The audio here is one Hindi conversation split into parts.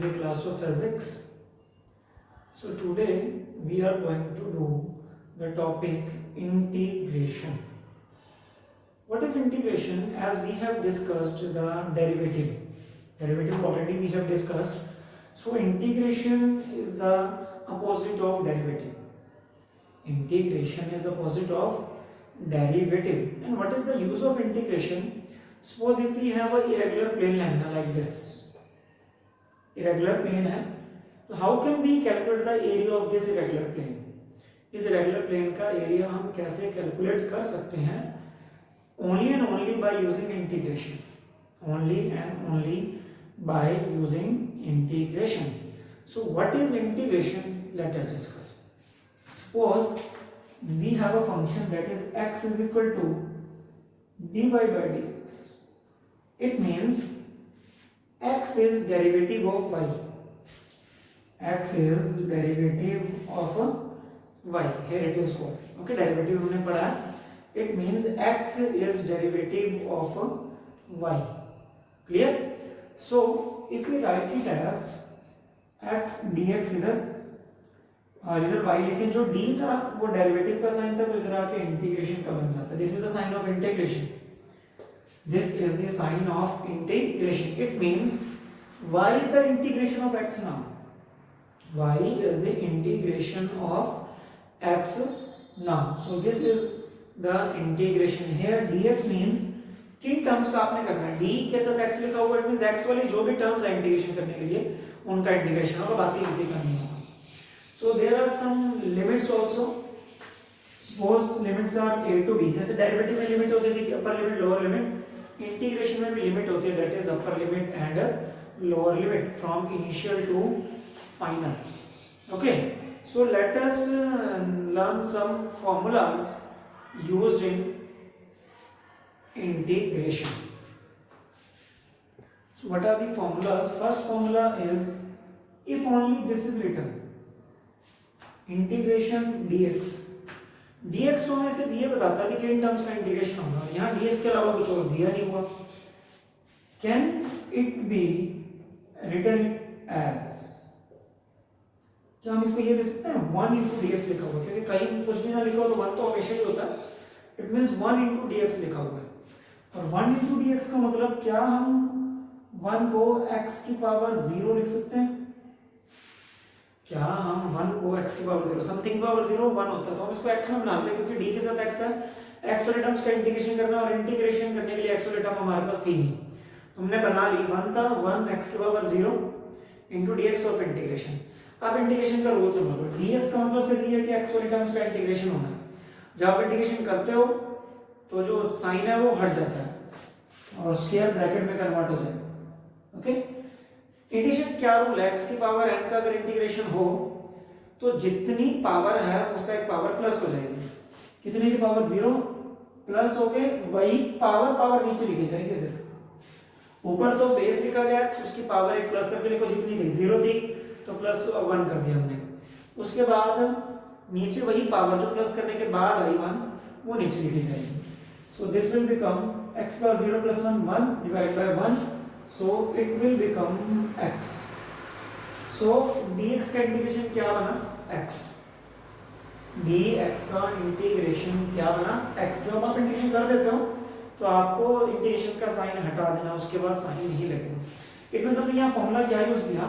the class of physics. So today we are going to do the topic integration. What is integration? As we have discussed the derivative already we have discussed. So integration is the opposite of derivative. Integration is opposite of derivative. And what is the use of integration? Suppose if we have a irregular plane lambda like this, irregular plane है, तो how can we calculate the area of this irregular plane? इस irregular plane का area हम कैसे calculate कर सकते हैं? Only and only by using integration. Only and only by using integration. So what is integration? Let us discuss. Suppose we have a function that is x is equal to dy by dx. It means x is derivative of y. X is derivative of y. Here it is called. Okay, derivative हमने पढ़ा. It means x is derivative of y. Clear? So if we write it as x dx इधर और इधर y लेकिन जो d था वो डेरिवेटिव का साइन था तो इधर आके इंटीग्रेशन का बन जाता है. This is the sign of integration. This is the sign of integration. It means y is the integration of x now. Y is the integration of x now. So this is the integration. Here dx means किन टर्म्स का आपने करना है. d के साथ x लिखा हुआ है. It means x वाली जो भी टर्म्स है इंटीग्रेशन करने के लिए उनका इंटीग्रेशन होगा, बाकी किसी का नहीं होगा. So there are some limits also. Suppose limits are a to b. जैसे डेरिवेटिव में लिमिट होती थी upper limit lower limit, integration में भी लिमिट होती है, that is upper limit and lower limit from initial to final. Okay, so let us learn some formulas used in integration. So what are the formulas? First formula is if only this is written integration dx. dx तो हमें सिर्फ ये बताता है कि किन टर्म्स का इंटीग्रेशन होगा. यहाँ dx के अलावा कुछ और दिया नहीं हुआ. Can it be written as, क्या हम इसको ये दे सकते हैं 1 into dx लिखा हुआ, क्योंकि कहीं कुछ भी ना लिखा हो तो 1 तो हमेशा ही होता है. इट मीन्स 1 into dx लिखा हुआ है. और 1 into dx का मतलब क्या हम 1 को x की पावर 0 लिख सकते हैं? क्या हम 1 को x की पावर 0, समथिंग पावर 0 1 होता है तो हम इसको x में बना देते हैं, क्योंकि d के साथ x है. x वाले टर्म्स का इंटीग्रेशन करना और इंटीग्रेशन करने के लिए x वाले टर्म हमारे पास थी नहीं, तो हमने बना ली 1 था 1 x की power 0 into dx of integration. अब इंटीग्रेशन का रूल समझो. dx का मतलब सिर्फ ये है कि x वाले टर्म्स का इंटीग्रेशन होना है. जब आप इंटीग्रेशन करते हो तो जो साइन है वो हट जाता है और स्क्वायर ब्रैकेट में कन्वर्ट हो जाएगा. ओके, इंटीग्रेशन क्या रूल है? x की पावर n का अगर इंटीग्रेशन हो तो जितनी पावर है उसका एक पावर प्लस हो जाएगी. कितने की पावर 0 प्लस हो गए, वही पावर नीचे लिखी जाएगी. सिर्फ ऊपर तो बेस लिखा गया, उसकी पावर एक प्लस करके लिखो. जितनी थी 0 थी तो प्लस 1 कर दिया हमने. उसके बाद नीचे वही पावर जो प्लस करने के बाद आई 1 वो नीचे लिखी जाएगी. So this will become x power 0 plus 1 divided by 1. So it will become x. So dx का इंटीग्रेशन क्या बना? x. dx का इंटीग्रेशन क्या बना? x. जब आप इंटीग्रेशन कर देते हो तो आपको इंटीग्रेशन का साइन हटा देना, उसके बाद साइन नहीं लगेगा. इट मींस हमने यहाँ फॉर्मूला क्या यूज किया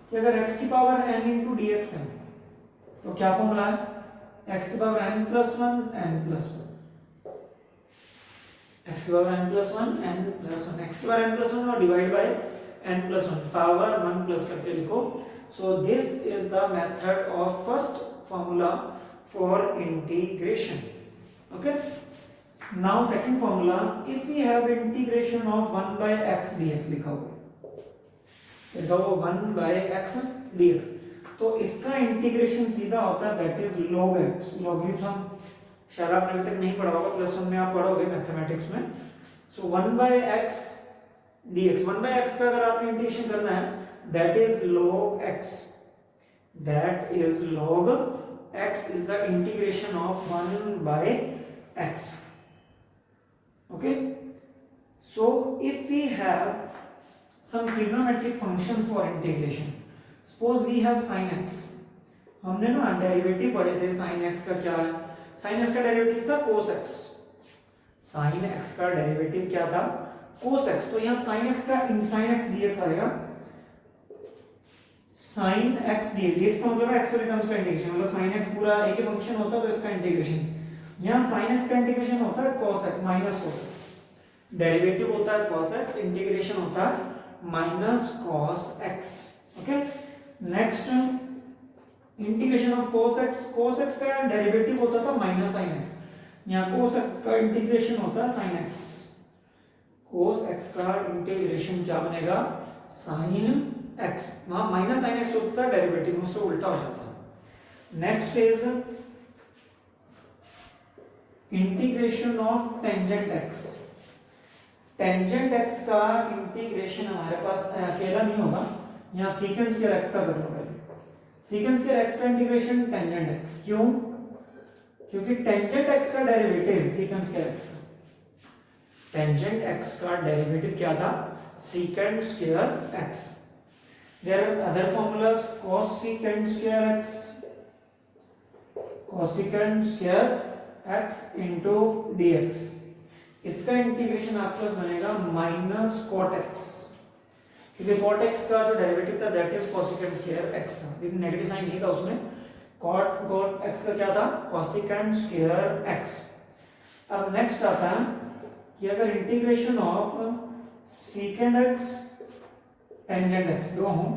कि अगर x की पावर n into dx है तो क्या फॉर्मूला है? x की power n plus 1 n plus 1. x की power n plus 1 n plus 1. x की पावर n plus 1 और divide by n plus 1, power 1 plus करके लिखो. So this is the method of first formula for integration. Okay, now second formula, if we have integration of 1 by x dx लिखा हुआ 1 by x dx, तो इसका इंटीग्रेशन सीधा होता है that is log x. Logarithm शायद आपने अभी तक नहीं पढ़ा होगा, +1 में आप पढ़ोगे मैथमेटिक्स में. सो 1 by x dx, 1 by x का अगर आपने इंटीग्रेशन करना है that is log x. That is log x is the integration of 1 by x. Okay, so if we have some trigonometric function for integration. Suppose we have sin x. हमने ना डेरिवेटिव पढ़े थे sin x का क्या है. sin x का डेरिवेटिव था cos x. sin x का डेरिवेटिव क्या था cos x. तो यहाँ sin x का sin x dx आएगा. sin x dx का मतलब x टर्म्स का इंटीग्रेशन, मतलब sin x पूरा एक ही फंक्शन होता है तो इसका इंटीग्रेशन. यहाँ sin x का इंटीग्रेशन होता है cos x minus cos x. Derivative होता है cos x, इंटीग्रेशन होता है minus cos x. Okay, next integration of cos x. cos x का डेरिवेटिव होता था माइनस sin x. यहाँ cos x का इंटीग्रेशन होता है sin x. cos x का इंटीग्रेशन क्या बनेगा sin x. वहां माइनस sin x होता है डेरिवेटिव, उससे उल्टा हो जाता है. Next is integration of tangent x. Tangent x का इंटीग्रेशन हमारे पास अकेला नहीं होगा, यहाँ सीकेंट स्क्वायर x का कर लो पहले. सीकेंट स्क्वायर x का इंटीग्रेशन टेंजेंट x. क्यों? क्योंकि टेंजेंट x का डेरिवेटिव सीकेंट स्क्वायर x था. टेंजेंट x का डेरिवेटिव क्या था secant square x. There are other formulas cosecant square x, cosecant square x into dx. इसका इंटीग्रेशन आपके पास बनेगा माइनस cot x, क्योंकि cot x का जो डेरिवेटिव था that is cosecant square x था, लेकिन नेगेटिव साइन नहीं था उसमें. cot x का क्या था cosecant square x. अब नेक्स्ट आता है कि अगर integration of secant x tangent x दो हो,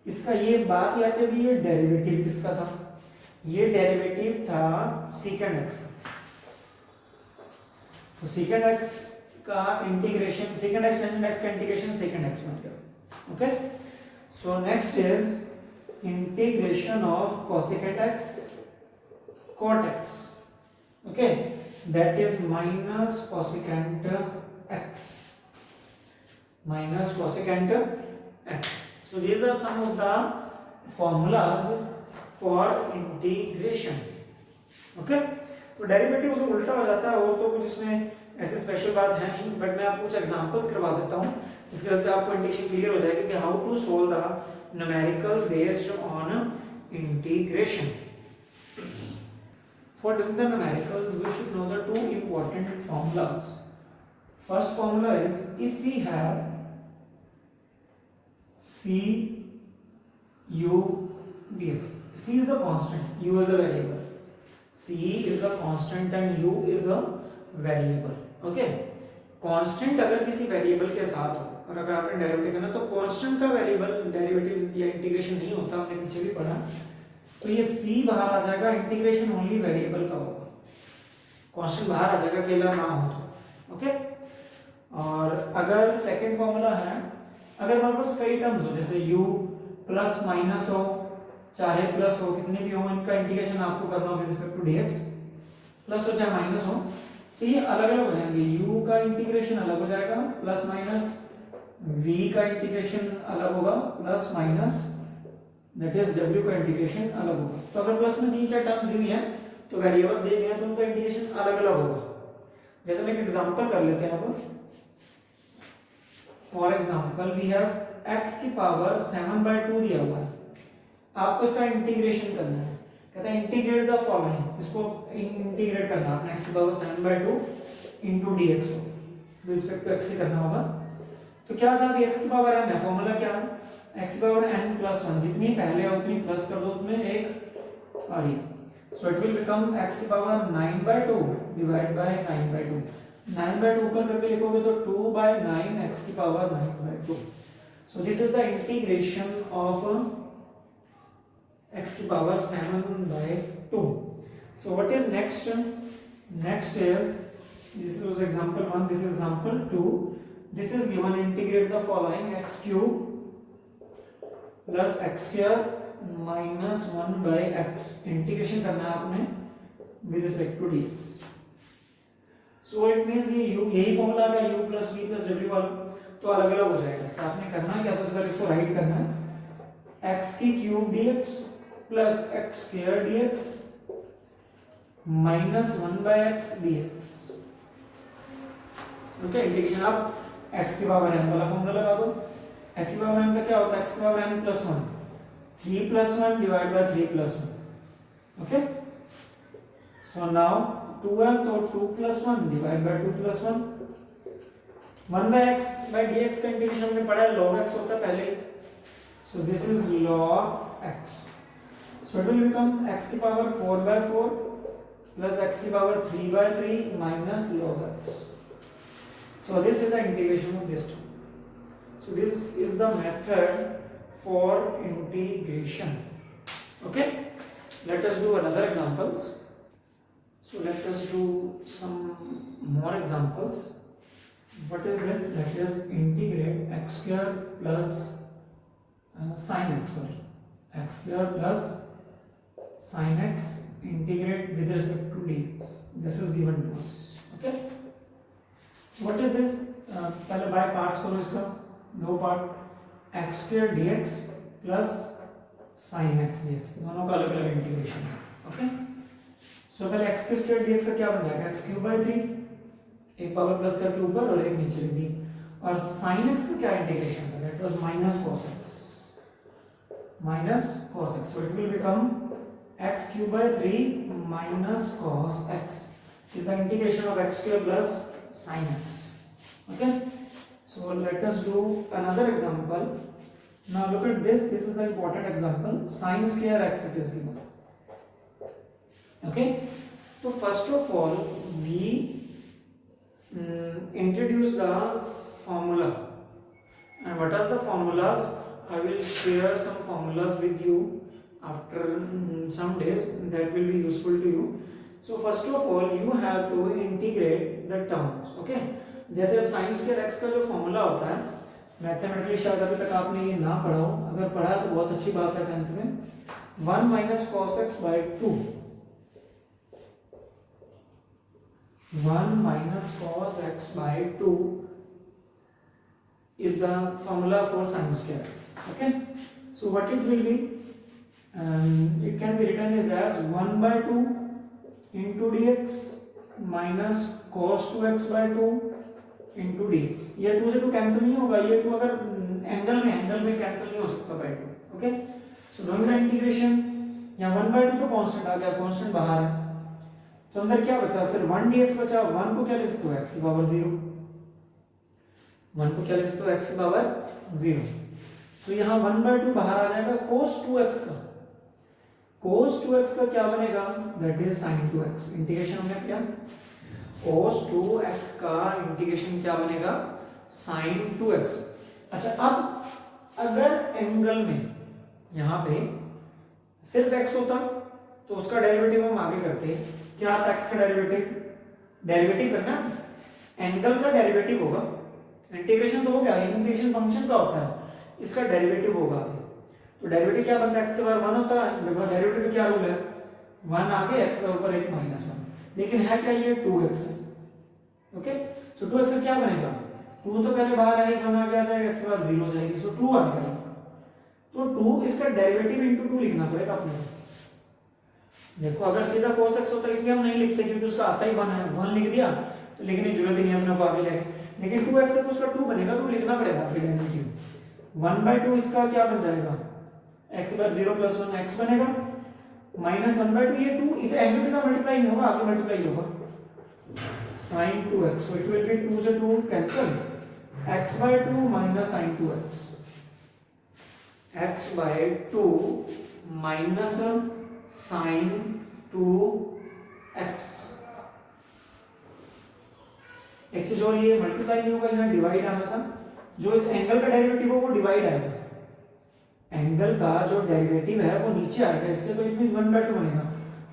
इसका ये बात याद है भी, ये डेरिवेटिव किसका था, ये डेरिवेटिव था secant x का. तो secant x का integration, secant x tangent x का इंटीग्रेशन secant x बन गया. Okay, so next is integration of cosecant x cot x. Okay, that is minus cosecant x, minus cosecant x. So these are some of the formulas for integration. Okay, तो डेरिवेटिव से उल्टा हो जाता है, और तो कुछ इसमें ऐसी स्पेशल बात है नहीं, बट मैं आपको कुछ एग्जांपल्स करवा देता हूँ, इसके बाद आपको इंटीग्रेशन क्लियर हो जाएगी कि how to solve the numerical based on integration. For doing the numericals we should know the two important formulas. First formula is, if we have c u dx. c is a constant, u is a variable. c is a constant and u is a variable. Okay, constant अगर किसी वेरिएबल के साथ हो और अगर आपने डेरिवेटिव करना तो कांस्टेंट का वेरिएबल डेरिवेटिव या इंटीग्रेशन नहीं होता, हमने पीछे भी पढ़ा. तो ये c बाहर आ जाएगा, इंटीग्रेशन ओनली वेरिएबल का होगा, कांस्टेंट बाहर आ जाएगा अकेला ना हो तो. ओके, और अगर सेकंड फॉर्मूला है, अगर हमारे पास कई टर्म्स हो जैसे u प्लस माइनस हो चाहे प्लस हो, कितने भी हो, इनका इंटीग्रेशन आपको करना होगा with respect to dx. Plus हो चाहे माइनस हो, तो ये अलग अलग हो जाएंगे. u का इंटीग्रेशन अलग हो जाएगा प्लस माइनस, v का इंटीग्रेशन अलग होगा plus minus, that is w का इंटीग्रेशन अलग होगा. तो अगर प्लस में तीन चार टर्म्स दी हुई हैं तो वेरिएबल्स दिए गए हैं तो उनका इंटीग्रेशन अलग अलग होगा. जैसे मैं एक एग्जांपल कर लेते हैं. अब for example we have x की पावर 7/2 दिया हुआ है, आपको इसका इंटीग्रेशन करना है. कहता है इंटीग्रेट द फॉलोइंग, इसको इंटीग्रेट करना है आपने, x की पावर 7/2 into dx हो विद रिस्पेक्ट टू x से करना होगा. तो क्या था, अभी x की पावर n है, फॉर्मूला क्या है x की पावर n+1, जितनी पहले है उतनी प्लस कर दो, उसमें एक आ रही. सो इट विल बिकम x की पावर 9/2 डिवाइड बाय 9/2. 9/2 ऊपर करके लिखोगे तो 2/9 x की power 9/2. So this is the integration of x की power 7/2. So what is next? Next is, this was example 1, this is example 2. This is given, integrate the following: x cube plus x square minus 1/x. Integration करना है आपने with respect to dx. So it means ये u, यही फॉर्मूला का u plus v plus w वाला तो अलग अलग हो जाएगा. इसका आपने करना है कैसे, सर इसको राइट करना है x की cube dx plus x square dx minus 1/x dx. Okay, integration. आप x की पावर n वाला फॉर्मूला लगा दो। x की पावर n का क्या होता है, x की power n plus 1, 3 plus 1 divide by 3 plus 1। Okay, so now 2m, तो 2 plus 1 divide by 2 plus 1। 1 by x by dx का इंटीग्रेशन हमने पढ़ा है, log x होता है पहले ही, so this is log x। So it will become x की पावर 4 बाय 4 प्लस x की power 3 by 3 minus log x। So this is the integration of this term. So this is the method for integration. Okay, let us do another examples. So let us do some more examples. What is this? That is integrate x square plus sin x, sorry, x square plus sin x integrate with respect to dx. This is given to us. Okay, so what is this? पहले बाय पार्ट्स करो इसका, दो part x square dx plus sin x dx, दोनों का अलग अलग इंटीग्रेशन है। ओके, सो पहले x के स्क्वायर dx का क्या बन जाएगा, x क्यूब बाय 3, एक पावर प्लस करके ऊपर और एक नीचे लिख दी, और sin x का क्या इंटीग्रेशन था, that was minus cos x, minus cos x, so it will become x cube by 3 minus cos x is the integration of x square plus sin x. Okay, so let us do another example. Now look at this, this is the important example, sin square x it is given. Okay, so first of all we introduce the formula, and what are the formulas? I will share some formulas with you after some days, that will be useful to you. So first of all you have to integrate the terms. Okay, जैसे अब sin square x का जो फॉर्मूला होता है, मैथमेटिकली शायद अभी तक आपने ये ना पढ़ा हो, अगर पढ़ा तो बहुत अच्छी बात है, 10th में 1 minus cos x by 2, 1 minus cos x by 2 is the formula for sin square x. Okay, so what it will be, it can be written as 1 by 2 into dx minus cos 2x by 2 into dx। ये 2 से 2 कैंसिल नहीं होगा, ये 2 अगर एंगल में कैंसिल नहीं हो सकता by 2। Okay, so doing the integration, यहाँ 1 by 2 तो कांस्टेंट आ गया, कांस्टेंट बाहर है, तो अंदर क्या बचा, सिर्फ 1 dx बचा। 1 को क्या लिख सकते हो, x की पावर 0, 1 को क्या लिख सकते हो, x की पावर 0, तो यहाँ 1 by 2 बाहर आ जाएगा, cos 2x का, cos 2x का क्या बनेगा, that is sin 2x। Integration हमने किया, cos 2x का इंटीग्रेशन क्या बनेगा, sin 2x। अच्छा, अब अगर एंगल में यहाँ पे सिर्फ x होता तो उसका डेरिवेटिव हम आगे करते, क्या आता x का डेरिवेटिव करना, एंगल का डेरिवेटिव होगा, इंटीग्रेशन तो हो गया, इंटीग्रेशन फंक्शन का होता है, इसका डेरिवेटिव होगा आगे, तो डेरिवेटिव क्या बनता है, x के बार 1 होता है, डेरिवेटिव क्या रूल है, 1 आगे x के ऊपर एक माइनस 1, लेकिन है क्या, ये 2x है। ओके, सो 2x का क्या बनेगा, 2 तो पहले बाहर आएगा, 1 आगे आ जाएगा, x के बाद 0 हो जाएगी, सो 2 आएगा, तो 2 इसका डेरिवेटिव इनटू 2 लिखना पड़ेगा अपने। देखो अगर सीधा cos x होता इसलिए हम नहीं लिखते क्योंकि उसका आता ही 1 है, 1 लिख दिया तो लिखने की जरूरत ही नहीं हमने को आगे लेके, लेकिन 2x है तो उसका 2 बनेगा, तो लिखना पड़ेगा फिर डेरिवेटिव। 1 by 2 इसका क्या बन जाएगा, x बार 0 प्लस 1 x बनेगा, माइनस 1 by 2, ये 2 इधर एंगल के साथ मल्टीप्लाई नहीं होगा, आगे मल्टीप्लाई होगा, sin 2x, so it will be 2 से 2 cancel, x by 2 minus sin 2x, x by 2 minus sin 2x, एक चीज और, ये मल्टीप्लाई नहीं होगा, यहाँ डिवाइड आना था, जो इस एंगल का डेरिवेटिव हो वो डिवाइड आएगा, एंगल का जो डेरिवेटिव है वो नीचे आएगा, इसके तो इट मींस 1 by 2 बनेगा,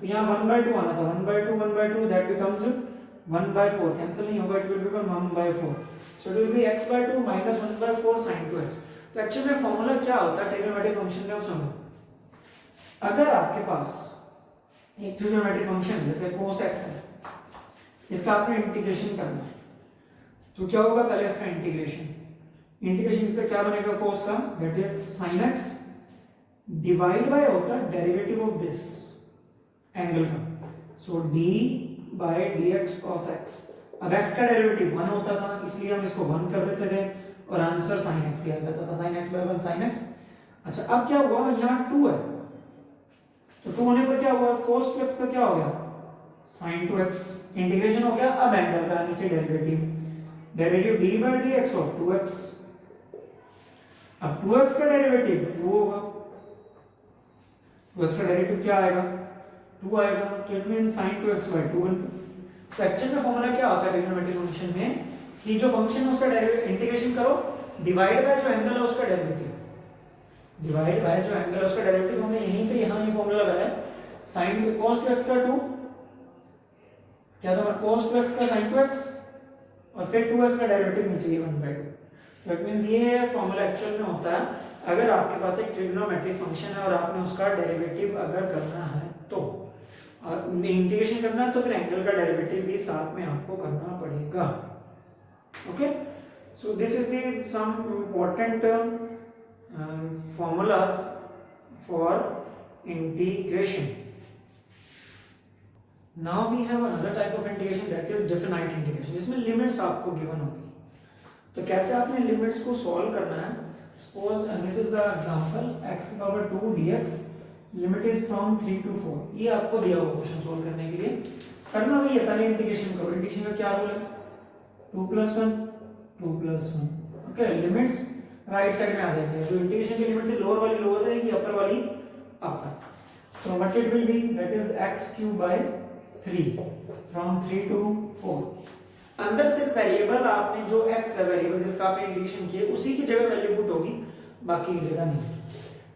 तो यहाँ 1 by 2 आना था, 1 by 2 that becomes 1 by 4, cancel नहीं होगा, it will become 1 by 4, so it will B x by 2 minus 1 by 4 sin 2x। तो एक्चुअली में फॉर्मूला क्या होता है ट्रिग्नोमेट्रिक फंक्शन का, सुनो, अगर आपके पास एक ट्रिग्नोमेट्रिक फंक्शन जैसे cos x है, इसका आपने इंटीग्रेशन करना है, तो क्या होगा, पहले इसका इंटीग्रेशन इसका क्या बनेगा, cos का, that is sin x divide by होता है डेरिवेटिव ऑफ दिस एंगल का, सो d by dx of x। अब x का डेरिवेटिव 1 होता था, इसलिए हम इसको 1 कर देते थे और आंसर sin x ही आ जाता था, sin x बराबर sin x। अच्छा अब क्या हुआ, यहाँ 2 है, तो 2 होने पर क्या हुआ, cos 2x का क्या हो गया, sin 2x। इंटीग्रेशन हो गया, अब एंगल का नीचे derivative, derivative d by dx of 2x। अब 2x का डेरिवेटिव 2 होगा, 2x का डेरिवेटिव क्या आएगा, 2 आएगा, तो it means sin 2x by 2। तो एक्चुअल में फॉर्मूला क्या होता है ट्रिग्नोमेट्रिक फंक्शन में, कि जो फंक्शन है उसका डेरिवेटिव इंटीग्रेशन करो, डिवाइड बाय जो एंगल है उसका डेरिवेटिव, डिवाइड बाय जो एंगल है उसका डेरिवेटिव। हमने यहीं पे यहाँ ये फॉर्मूला लगाया, sin cos 2x का 2 क्या था, cos 2x का sin 2x और फिर 2x का डेरिवेटिव नीचे 1/2। तो इट मींस ये फॉर्मूला एक्चुअल में होता है अगर आपके पास एक ट्रिग्नोमेट्रिक फंक्शन है और आपने उसका डेरिवेटिव अगर करना है तो, और इंटीग्रेशन करना है तो फिर एंगल का डेरिवेटिव भी साथ में आपको करना पड़ेगा। Okay, so this is the some important formulas for integration. Now we have another type of integration, that is definite integration, जिसमें लिमिट्स आपको गिवन होगी। तो कैसे आपने लिमिट्स को सॉल्व करना है, suppose this is the example x की power 2 dx, limit is from 3 to 4। ये आपको दिया हुआ क्वेश्चन सॉल्व करने के लिए करना वही है, पहले इंटीग्रेशन करो। इंटीग्रेशन का क्या रूल है, 2 + 1 2 + 1। ओके, लिमिट्स राइट साइड में आ जाएंगे, जो इंटीग्रेशन की लिमिट थी लोअर वाली लोअर रहेगी, अपर वाली upper. So what it will be, that is x³ by 3 from 3 to 4। अंदर सिर्फ वेरिएबल आपने जो x है, वेरिएबल जिसका आपने इंटीग्रेशन किया उसी की जगह वैल्यू पुट होगी, बाकी की जगह नहीं।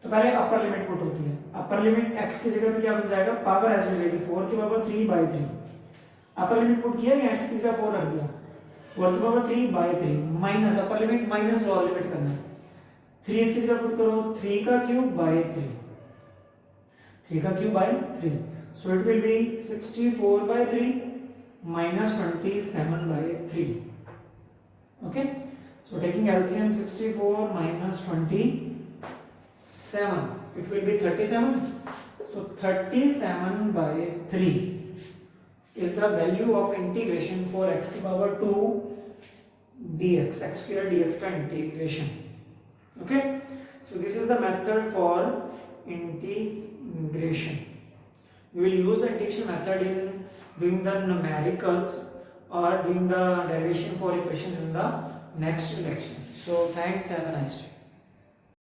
तो पहले अपर लिमिट पुट होती है, अपर लिमिट x की जगह पे क्या बन जाएगा, पावर एज यूजुअल 4 की पावर 3/3। अपर लिमिट पुट किया या x की जगह 4 रख दिया, 4 की power 3/3 minus upper limit minus lower limit करना है, 3 इसकी जगह पुट करो 3 का क्यूब बाय 3, 3 का cube by 3। So it will B 64/3 minus 27/3। okay, so taking LCM 64 minus 27, it will be 37। so 37/3 is the value of integration for x की power 2 dx, x square dx का integration। okay, so this is the method for integration। we will use the integration method in doing the numericals or doing the derivation for equations in the next lecture। So thanks, have a nice day।